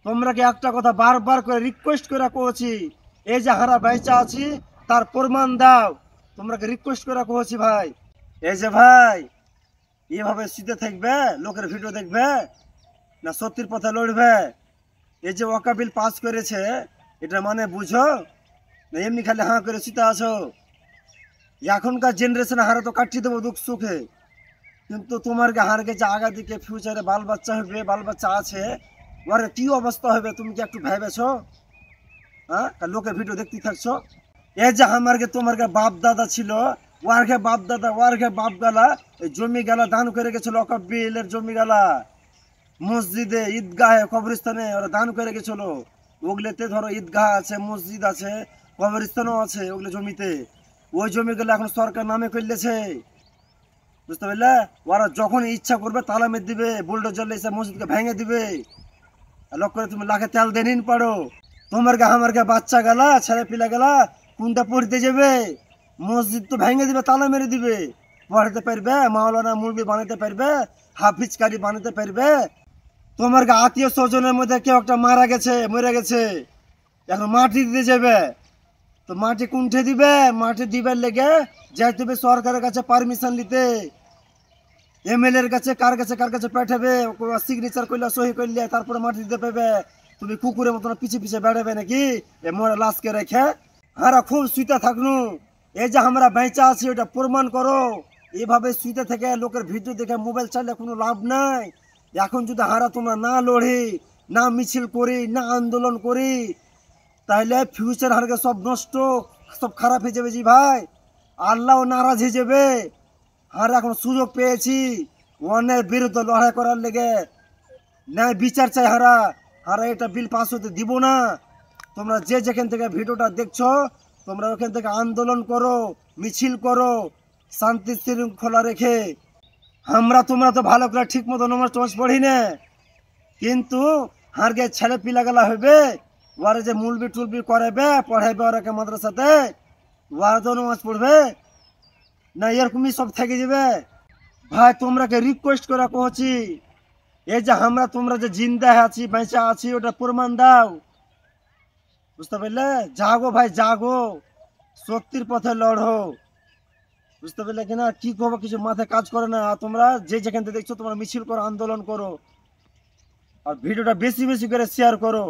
তোমরা কি একটা কথা বারবার করে রিকোয়েস্ট করে কইছি, এই যে হারা বাইচা আছি তার প্রমাণ দাও। তোমরা কি রিকোয়েস্ট করে কইছি ভাই, এই যে ভাই এভাবে শীতে থাকবে, লোকের ভিডিও দেখবে না সত্যির পথে লড়বে? এই যে ওয়াকা বিল পাস করেছে, এটা মানে বুঝো না এমনি খালি হাঁ করে শীতে আছো? এখনকার জেনারেশনে হারে তো কাটিয়ে দেবো দুঃখ সুখে, কিন্তু তোমার হার গেছে আগা দিকে ফিউচারে বাল বাচ্চা হবে, বাল বাচ্চা আছে, ওর কি অবস্থা হবে তুমি কি একটু ভেবেছো? হ্যাঁ, লোকের ভিডিও দেখতে থাকছো। এই যে আমার তোমার বাপ দাদা ছিল, ওয়ার বাপ দাদা ওয়ার বাপ গালা এই জমি গালা দান করে গেছিল, অকাবিলের জমি গালা মসজিদে ঈদগাহে কবরস্থানে ওরা দান করে গেছিল। ওগুলোতে ধরো ঈদগাহ আছে, মসজিদ আছে, কবরস্থানও আছে ওগুলো জমিতে। ওই জমিগুলো এখন সরকার নামে করলেছে, বুঝতে পারলে? ওরা যখন ইচ্ছা করবে তালা মেরে দিবে, বুলডোজার এসে মসজিদকে ভেঙে দিবে। লক্ষ্য করে তুমি লাখে তেল দিয়ে নিন পারো। তোমার আমার বাচ্চা গেলা ছেলে পিলা গেলা কোনটা পড়তে যাবে? মসজিদ তো ভেঙে দিবে, তালা মেরে দিবে। পড়াতে পারবে? মাওলানা মুরবি বানাতে পারবে? হাফিজকারী বানাতে পারবে? তোমার আত্মীয় স্বজনের মধ্যে কেউ একটা মারা গেছে, মরে গেছে, এখন মাটি দিতে যাবে, তো মাটি কুণ্ঠে দিবে? মাটি দিবার লেগে যাইতে হবে সরকারের কাছে পারমিশন নিতে, এমএলএ এর কাছে, কার কাছে পাঠাবে, সিগনেচার করলে সহি করলে তারপরে মাটি দিতে পারবে। তুমি কুকুরের মতন পিছে পিছে বেড়াবে নাকি এ মরা লাশকে রেখে? হারা খুব শুইতে থাকনু, এই যে আমরা বেঁচে আছি ওটা প্রমাণ করো। এভাবে শুইতে থেকে লোকের ভিডিও দেখে মোবাইল চাইলে কোনো লাভ নাই। এখন যদি হারা তোমরা না লড়ি, না মিছিল করি, না আন্দোলন করি, তাহলে ফিউচার হারকে সব নষ্ট, সব খারাপ হয়ে যাবে জি ভাই। আল্লাহ নারাজ হয়ে যাবে। আর এখন সুযোগ পেয়েছি অন্যের বিরুদ্ধে লড়াই করার লেগে, ন্যায় বিচার চাই হারা। হারা এটা বিল পাস হতে দিব না। তোমরা যে যেখান থেকে ভিডিওটা দেখছো, তোমরা ওখান থেকে আন্দোলন করো, মিছিল করো, শান্তি শৃঙ্খলা রেখে। আমরা তোমরা তো ভালো করে ঠিক মতো নমাজ টমাজ পড়ি না, কিন্তু হারগে ছেলে পিলা গেলা হইবে, ওরা যে মুলবি টুলবি করাবে, পড়াইবে ওরাকে মাদ্রাসাতে, ওরা তো নমাজ পড়বে না? এরকমই সব থেকে যাবে ভাই। তোমরাকে রিকোয়েস্ট করে কহছি, এই যে আমরা তোমরা যে জিন্দা আছি, বেঁচে আছি, ওটা প্রমাণ দাও, বুঝতে পারলে? জাগো ভাই জাগো, সত্যির পথে লড়ো, বুঝতে পারলে কিনা? কি করবো কিছু মাথায় কাজ করে না। তোমরা যে যেখান থেকে দেখছো তোমরা মিছিল করো, আন্দোলন করো, আর ভিডিওটা বেশি বেশি করে শেয়ার করো।